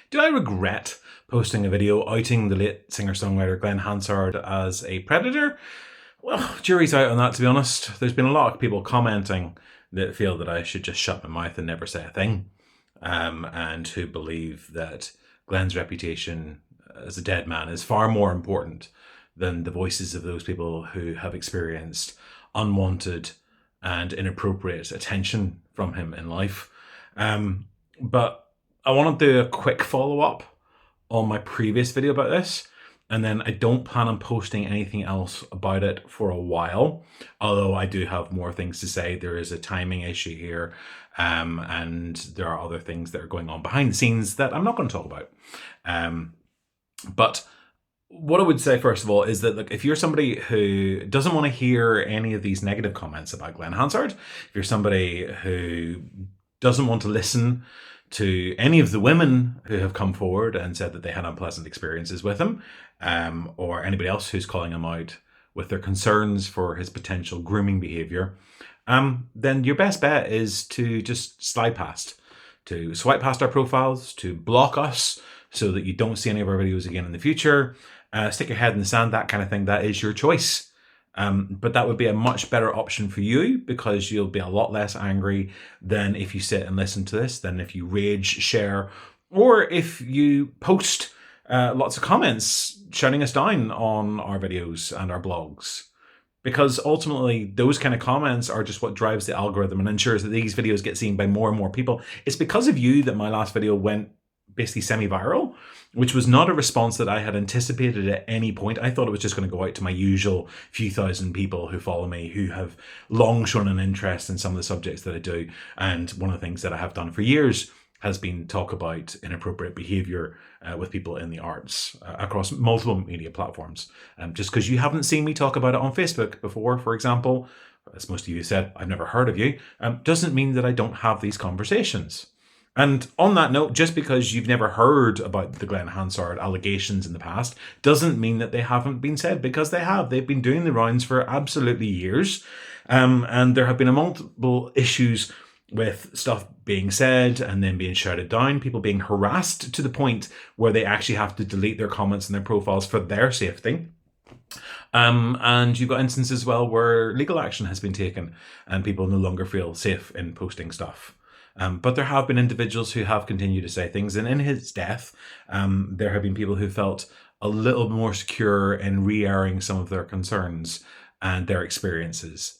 Do I regret posting a video outing the late singer-songwriter Glen Hansard as a predator? Well, jury's out on that, to be honest. There's been a lot of people commenting that feel that I should just shut my mouth and never say a thing, and who believe that Glen's reputation as a dead man is far more important than the voices of those people who have experienced unwanted and inappropriate attention from him in life. But I want to do a quick follow-up on my previous video about this, and then I don't plan on posting anything else about it for a while, although I do have more things to say. There is a timing issue here, and there are other things that are going on behind the scenes that I'm not going to talk about. But what I would say, first of all, is that if you're somebody who doesn't want to hear any of these negative comments about Glen Hansard, if you're somebody who doesn't want to listen to any of the women who have come forward and said that they had unpleasant experiences with him, or anybody else who's calling him out with their concerns for his potential grooming behavior, then your best bet is to just slide past, to swipe past our profiles, to block us so that you don't see any of our videos again in the future, stick your head in the sand, that kind of thing. That is your choice. But that would be a much better option for you, because you'll be a lot less angry than if you sit and listen to this, than if you rage share, or if you post lots of comments shutting us down on our videos and our blogs. Because ultimately, those kind of comments are just what drives the algorithm and ensures that these videos get seen by more and more people. It's because of you that my last video went basically semi-viral, which was not a response that I had anticipated at any point. I thought it was just going to go out to my usual few thousand people who follow me, who have long shown an interest in some of the subjects that I do. And one of the things that I have done for years has been talk about inappropriate behavior with people in the arts across multiple media platforms. Just because you haven't seen me talk about it on Facebook before, for example, as most of you said, I've never heard of you, doesn't mean that I don't have these conversations. And on that note, just because you've never heard about the Glen Hansard allegations in the past doesn't mean that they haven't been said, because they have. They've been doing the rounds for absolutely years. And there have been multiple issues with stuff being said and then being shouted down, people being harassed to the point where they actually have to delete their comments and their profiles for their safety. And you've got instances as well where legal action has been taken and people no longer feel safe in posting stuff. But there have been individuals who have continued to say things. And in his death, there have been people who felt a little more secure in re-airing some of their concerns and their experiences,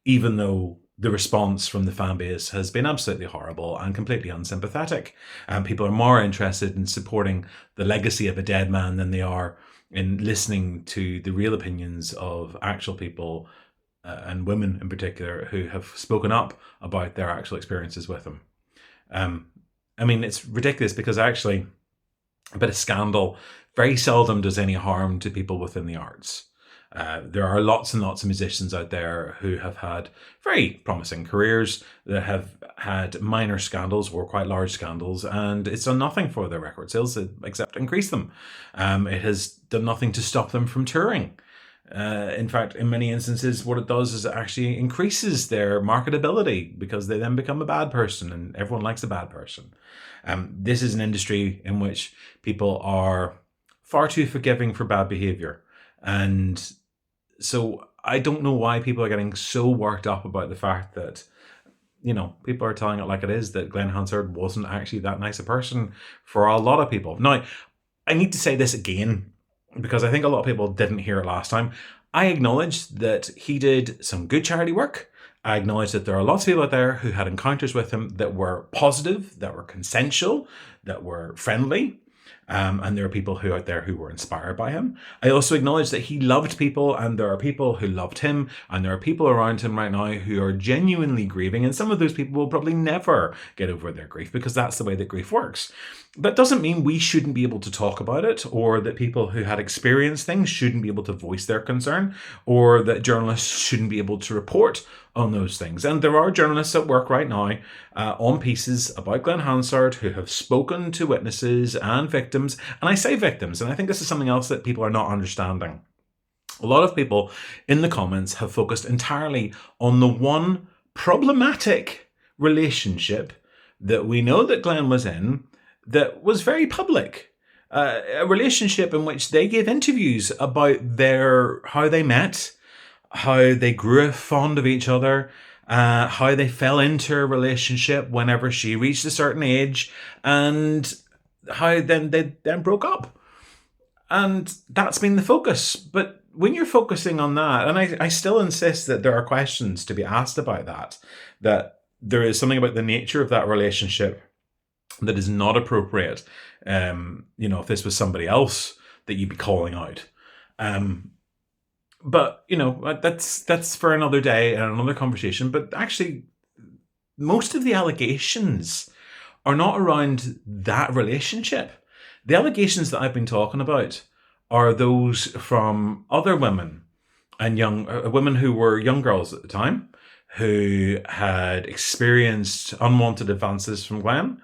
even though the response from the fan base has been absolutely horrible and completely unsympathetic. People are more interested in supporting the legacy of a dead man than they are in listening to the real opinions of actual people, and women in particular, who have spoken up about their actual experiences with him. I mean, it's ridiculous, because actually a bit of scandal very seldom does any harm to people within the arts. There are lots and lots of musicians out there who have had very promising careers that have had minor scandals or quite large scandals, and it's done nothing for their record sales except increase them. It has done nothing to stop them from touring. In fact, in many instances, what it does is it actually increases their marketability, because they then become a bad person, and everyone likes a bad person. This is an industry in which people are far too forgiving for bad behavior. And so I don't know why people are getting so worked up about the fact that, you know, people are telling it like it is, that Glen Hansard wasn't actually that nice a person for a lot of people. Now, I need to say this again, because I think a lot of people didn't hear it last time. I acknowledge that he did some good charity work. I acknowledge that there are lots of people out there who had encounters with him that were positive, that were consensual, that were friendly. And there are people who out there who were inspired by him. I also acknowledge that he loved people, and there are people who loved him, and there are people around him right now who are genuinely grieving, and some of those people will probably never get over their grief, because that's the way that grief works. That doesn't mean we shouldn't be able to talk about it, or that people who had experienced things shouldn't be able to voice their concern, or that journalists shouldn't be able to report on those things. And there are journalists at work right now on pieces about Glen Hansard who have spoken to witnesses and victims. And I say victims, and I think this is something else that people are not understanding. A lot of people in the comments have focused entirely on the one problematic relationship that we know that Glen was in, that was very public. A relationship in which they gave interviews about how they met, how they grew fond of each other, how they fell into a relationship whenever she reached a certain age, and how then they then broke up. And that's been the focus. But when you're focusing on that, and I still insist that there are questions to be asked about that there is something about the nature of that relationship that is not appropriate. If this was somebody else that you'd be calling out. But that's for another day and another conversation. But actually, most of the allegations are not around that relationship. The allegations that I've been talking about are those from other women and young women who were young girls at the time, who had experienced unwanted advances from Glen,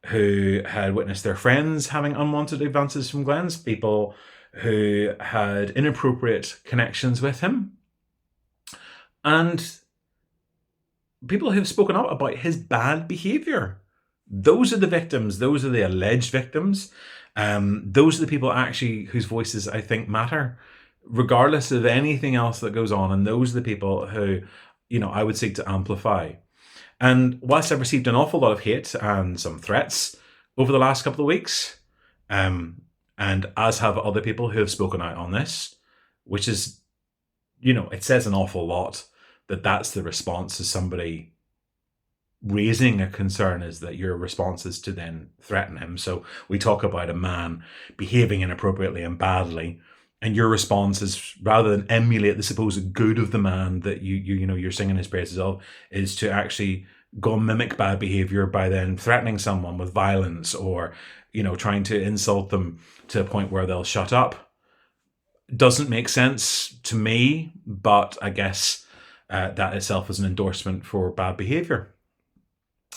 who had witnessed their friends having unwanted advances from Glen's, people who had inappropriate connections with him, and people who've spoken up about his bad behavior. Those are the victims. Those are the alleged victims. Those are the people actually whose voices I think matter, regardless of anything else that goes on. And those are the people who, I would seek to amplify. And whilst I've received an awful lot of hate and some threats over the last couple of weeks, and as have other people who have spoken out on this, which is, it says an awful lot that that's the response to somebody raising a concern, is that your response is to then threaten him. So we talk about a man behaving inappropriately and badly, and your response is, rather than emulate the supposed good of the man that you're singing his praises of, is to actually go and mimic bad behavior by then threatening someone with violence, or trying to insult them to a point where they'll shut up. Doesn't make sense to me, but I guess that itself is an endorsement for bad behavior.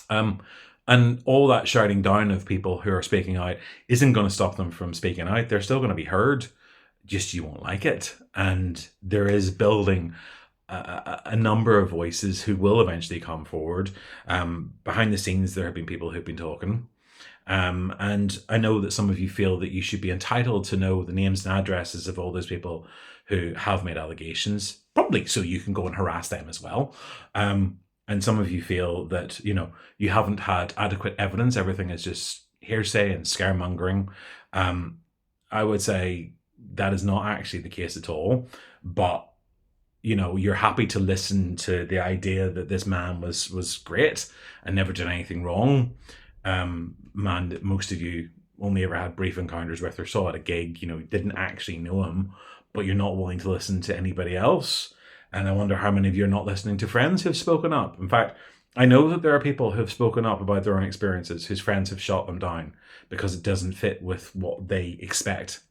And all that shouting down of people who are speaking out isn't going to stop them from speaking out. They're still going to be heard, just you won't like it. And there is building a number of voices who will eventually come forward. Behind the scenes, there have been people who've been talking. And I know that some of you feel that you should be entitled to know the names and addresses of all those people who have made allegations, probably so you can go and harass them as well. And some of you feel that, you haven't had adequate evidence. Everything is just hearsay and scaremongering. I would say that is not actually the case at all. But, you're happy to listen to the idea that this man was great and never did anything wrong. Man that most of you only ever had brief encounters with or saw at a gig, didn't actually know him, but you're not willing to listen to anybody else. And I wonder how many of you are not listening to friends who've spoken up. In fact, I know that there are people who've spoken up about their own experiences whose friends have shot them down because it doesn't fit with what they expect.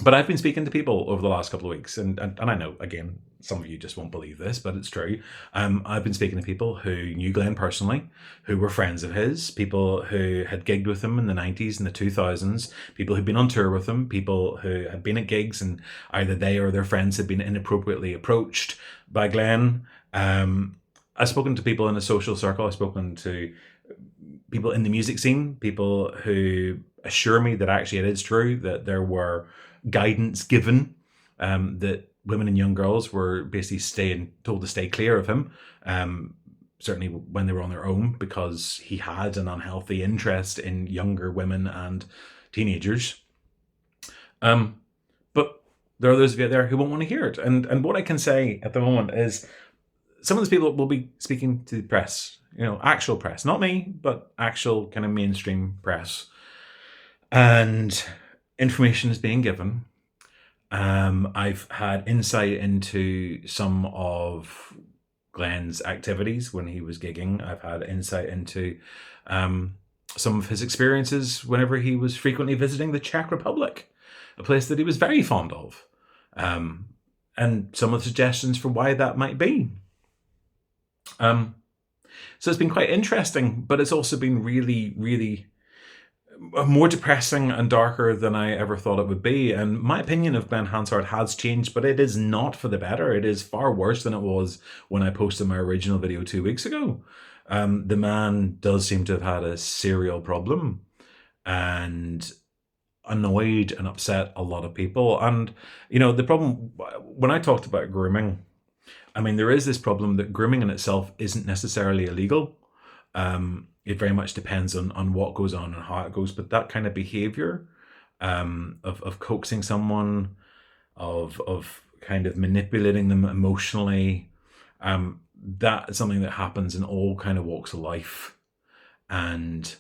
But I've been speaking to people over the last couple of weeks, and I know, again, some of you just won't believe this, but it's true. I've been speaking to people who knew Glen personally, who were friends of his, people who had gigged with him in the 90s and the 2000s, people who'd been on tour with him, people who had been at gigs and either they or their friends had been inappropriately approached by Glen. I've spoken to people in a social circle. I've spoken to people in the music scene, people who assure me that actually it is true, that there were guidance given, that women and young girls were basically told to stay clear of him, certainly when they were on their own, because he had an unhealthy interest in younger women and teenagers. But there are those of you out there who won't want to hear it. And what I can say at the moment is some of those people will be speaking to the press, actual press, not me, but actual kind of mainstream press. And information is being given. I've had insight into some of Glen's activities when he was gigging. I've had insight into some of his experiences whenever he was frequently visiting the Czech Republic, a place that he was very fond of, and some of the suggestions for why that might be. So it's been quite interesting, but it's also been really, really more depressing and darker than I ever thought it would be. And my opinion of Glen Hansard has changed, but it is not for the better. It is far worse than it was when I posted my original video 2 weeks ago. The man does seem to have had a serial problem and annoyed and upset a lot of people. And, the problem, when I talked about grooming, I mean, there is this problem that grooming in itself isn't necessarily illegal. It very much depends on what goes on and how it goes. But that kind of behavior, of coaxing someone, of kind of manipulating them emotionally, that is something that happens in all kind of walks of life. And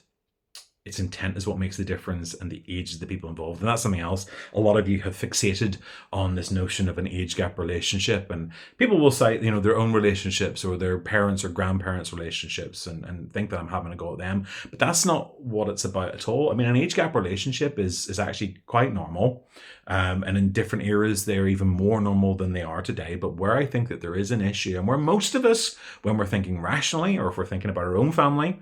its intent is what makes the difference, and the age of the people involved. And that's something else. A lot of you have fixated on this notion of an age gap relationship, and people will cite, their own relationships or their parents or grandparents' relationships, and think that I'm having a go at them. But that's not what it's about at all. I mean, an age gap relationship is actually quite normal. And in different eras, they're even more normal than they are today. But where I think that there is an issue, and where most of us, when we're thinking rationally, or if we're thinking about our own family,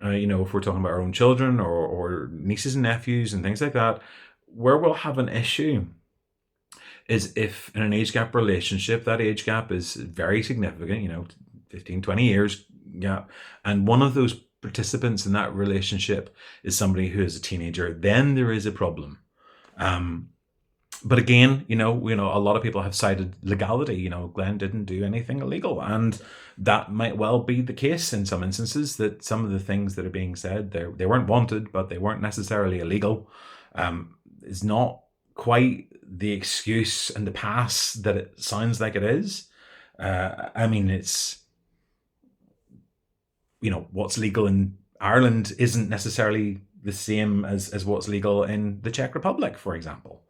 if we're talking about our own children or nieces and nephews and things like that, where we'll have an issue is if in an age gap relationship, that age gap is very significant, 15, 20 years gap, and one of those participants in that relationship is somebody who is a teenager, then there is a problem. But again, a lot of people have cited legality. Glenn didn't do anything illegal, and that might well be the case in some instances, that some of the things that are being said, they weren't wanted, but they weren't necessarily illegal. Is not quite the excuse and the pass that it sounds like it is. I mean, it's, what's legal in Ireland isn't necessarily the same as what's legal in the Czech Republic, for example.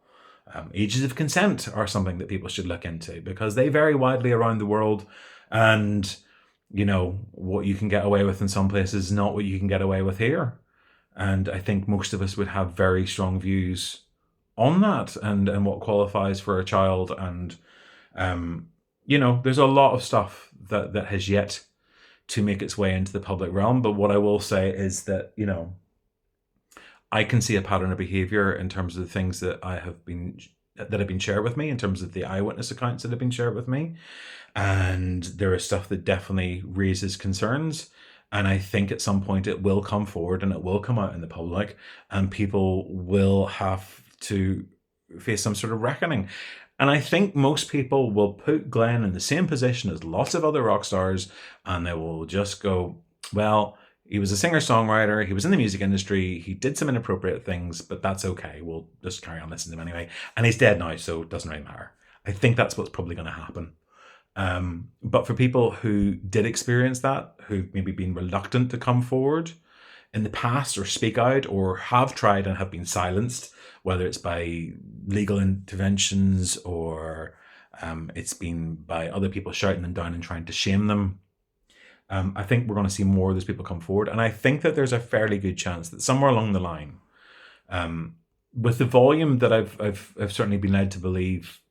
Ages of consent are something that people should look into, because they vary widely around the world. And, what you can get away with in some places is not what you can get away with here. And I think most of us would have very strong views on that, and what qualifies for a child. And, there's a lot of stuff that has yet to make its way into the public realm. But what I will say is that, I can see a pattern of behavior in terms of the things that have been shared with me, in terms of the eyewitness accounts that have been shared with me. And there is stuff that definitely raises concerns. And I think at some point it will come forward and it will come out in the public, and people will have to face some sort of reckoning. And I think most people will put Glenn in the same position as lots of other rock stars, and they will just go, well, he was a singer-songwriter, he was in the music industry, he did some inappropriate things, but that's okay, we'll just carry on listening to him anyway. And he's dead now, so it doesn't really matter. I think that's what's probably going to happen. But for people who did experience that, who've maybe been reluctant to come forward in the past or speak out, or have tried and have been silenced, whether it's by legal interventions or it's been by other people shouting them down and trying to shame them, I think we're going to see more of those people come forward. And I think that there's a fairly good chance that somewhere along the line, with the volume that I've certainly been led to believe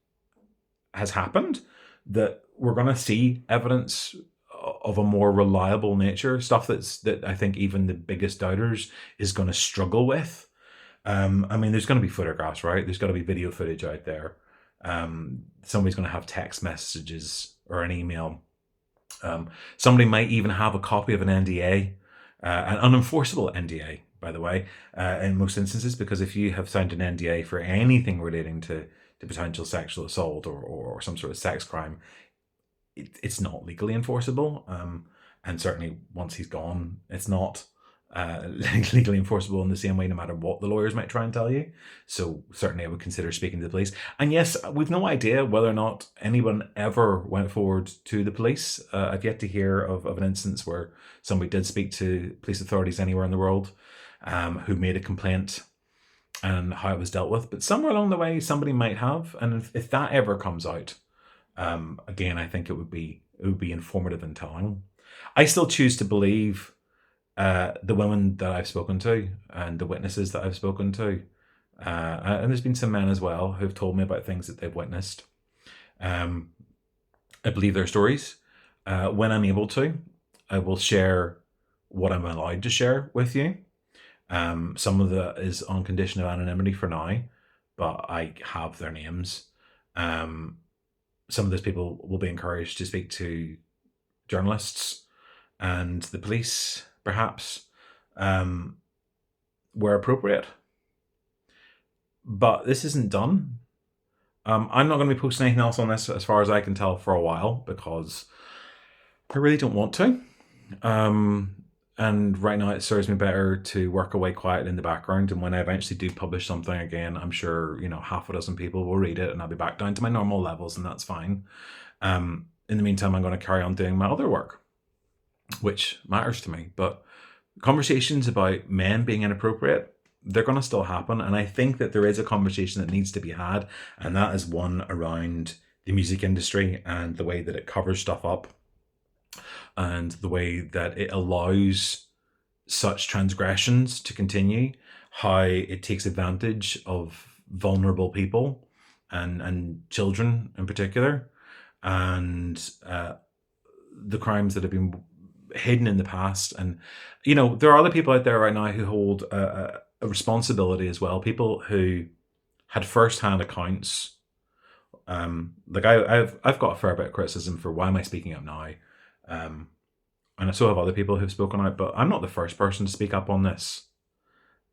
has happened, that we're going to see evidence of a more reliable nature, stuff that I think even the biggest doubters is going to struggle with. I mean, there's going to be photographs, right? There's got to be video footage out there. Somebody's going to have text messages or an email. Somebody might even have a copy of an NDA, an unenforceable NDA, by the way, in most instances, because if you have signed an NDA for anything relating to potential sexual assault or some sort of sex crime, it's not legally enforceable. And certainly once he's gone, it's not legally enforceable in the same way, no matter what the lawyers might try and tell you. So certainly I would consider speaking to the police. And yes, we've no idea whether or not anyone ever went forward to the police. I've yet to hear of an instance where somebody did speak to police authorities anywhere in the world, who made a complaint and how it was dealt with. But somewhere along the way, somebody might have. And if that ever comes out, again, I think it would be informative and telling. I still choose to believe the women that I've spoken to and the witnesses that I've spoken to. And there's been some men as well who've told me about things that they've witnessed. I believe their stories. When I'm able to, I will share what I'm allowed to share with you. Some of that is on condition of anonymity for now, but I have their names. Some of those people will be encouraged to speak to journalists, and the police perhaps were appropriate. But this isn't done. I'm not going to be posting anything else on this as far as I can tell for a while, because I really don't want to. And right now it serves me better to work away quietly in the background. And when I eventually do publish something again, I'm sure, half a dozen people will read it and I'll be back down to my normal levels, and that's fine. In the meantime, I'm going to carry on doing my other work, which matters to me. But conversations about men being inappropriate, they're going to still happen. And I think that there is a conversation that needs to be had. And that is one around the music industry and the way that it covers stuff up, and the way that it allows such transgressions to continue, how it takes advantage of vulnerable people and children in particular, and the crimes that have been hidden in the past. And, there are other people out there right now who hold a responsibility as well, people who had first-hand accounts. Like I've got a fair bit of criticism for why am I speaking up now. And I so have other people who've spoken out, but I'm not the first person to speak up on this.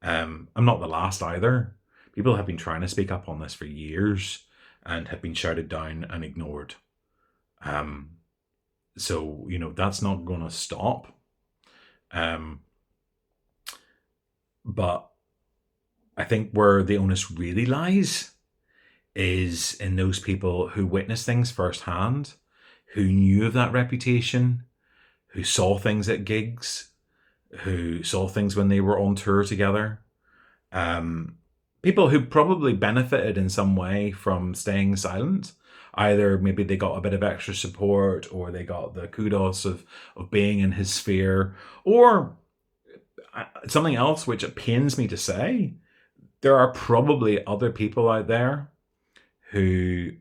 I'm not the last either. People have been trying to speak up on this for years and have been shouted down and ignored. So, that's not going to stop. But I think where the onus really lies is in those people who witnessed things firsthand, who knew of that reputation, who saw things at gigs, who saw things when they were on tour together. People who probably benefited in some way from staying silent. Either maybe they got a bit of extra support, or they got the kudos of being in his sphere, or something else which it pains me to say. There are probably other people out there who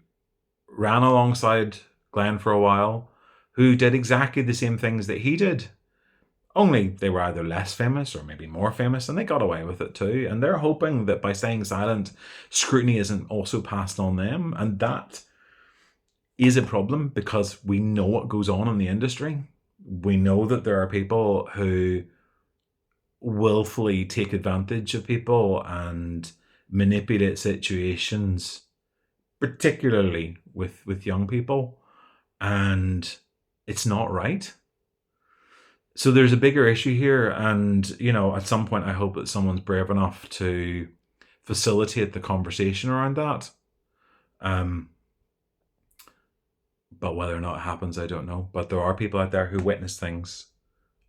ran alongside Glen for a while, who did exactly the same things that he did. Only they were either less famous or maybe more famous, and they got away with it too. And they're hoping that by staying silent, scrutiny isn't also passed on them. And that is a problem, because we know what goes on in the industry. We know that there are people who willfully take advantage of people and manipulate situations, particularly with young people. And it's not right. So there's a bigger issue here. And, at some point, I hope that someone's brave enough to facilitate the conversation around that. But whether or not it happens, I don't know. But there are people out there who witness things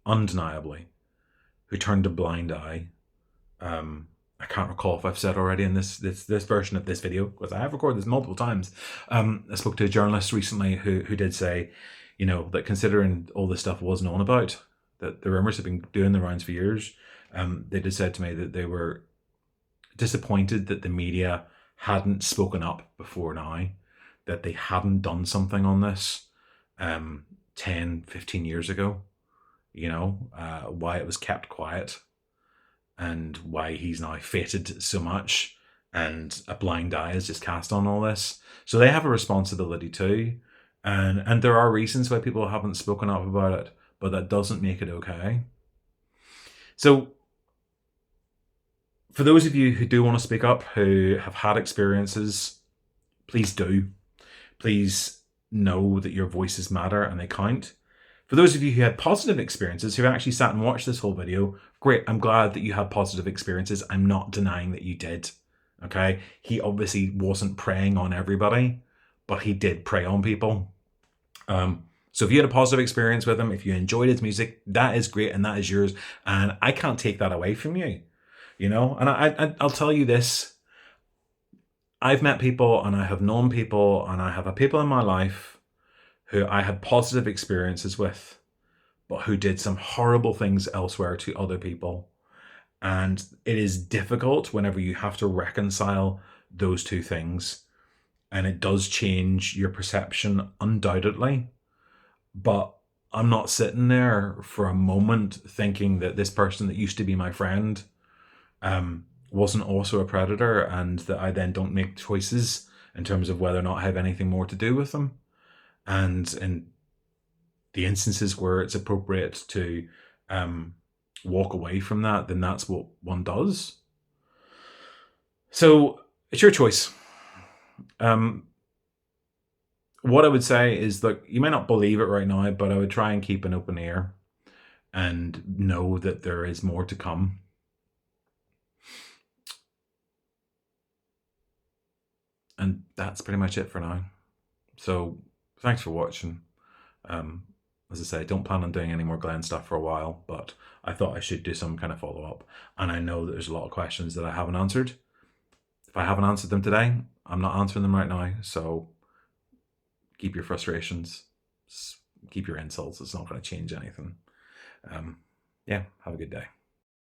undeniably, who turned a blind eye. I can't recall if I've said already in this version of this video, because I have recorded this multiple times. I spoke to a journalist recently who did say, that considering all this stuff was known about, that the rumours have been doing the rounds for years, they did say to me that they were disappointed that the media hadn't spoken up before now, that they hadn't done something on this 10, 15 years ago, why it was kept quiet, and why he's now fated so much, and a blind eye is just cast on all this. So they have a responsibility too. And there are reasons why people haven't spoken up about it, but that doesn't make it okay. So for those of you who do want to speak up, who have had experiences, please do. Please know that your voices matter and they count. For those of you who had positive experiences, who actually sat and watched this whole video, great. I'm glad that you had positive experiences. I'm not denying that you did. Okay? He obviously wasn't preying on everybody, but he did prey on people. So if you had a positive experience with him, if you enjoyed his music, that is great and that is yours. And I can't take that away from you, And I'll tell you this. I've met people and I have known people and I have people in my life who I had positive experiences with, but who did some horrible things elsewhere to other people. And it is difficult whenever you have to reconcile those two things. And it does change your perception, undoubtedly. But I'm not sitting there for a moment thinking that this person that used to be my friend wasn't also a predator, and that I then don't make choices in terms of whether or not I have anything more to do with them. And the instances where it's appropriate to walk away from that, then that's what one does. So it's your choice. What I would say is, look, you may not believe it right now, but I would try and keep an open ear and know that there is more to come. And that's pretty much it for now. So thanks for watching. As I say, don't plan on doing any more Glen stuff for a while, but I thought I should do some kind of follow-up. And I know that there's a lot of questions that I haven't answered. If I haven't answered them today, I'm not answering them right now. So keep your frustrations, keep your insults. It's not going to change anything. Yeah, have a good day.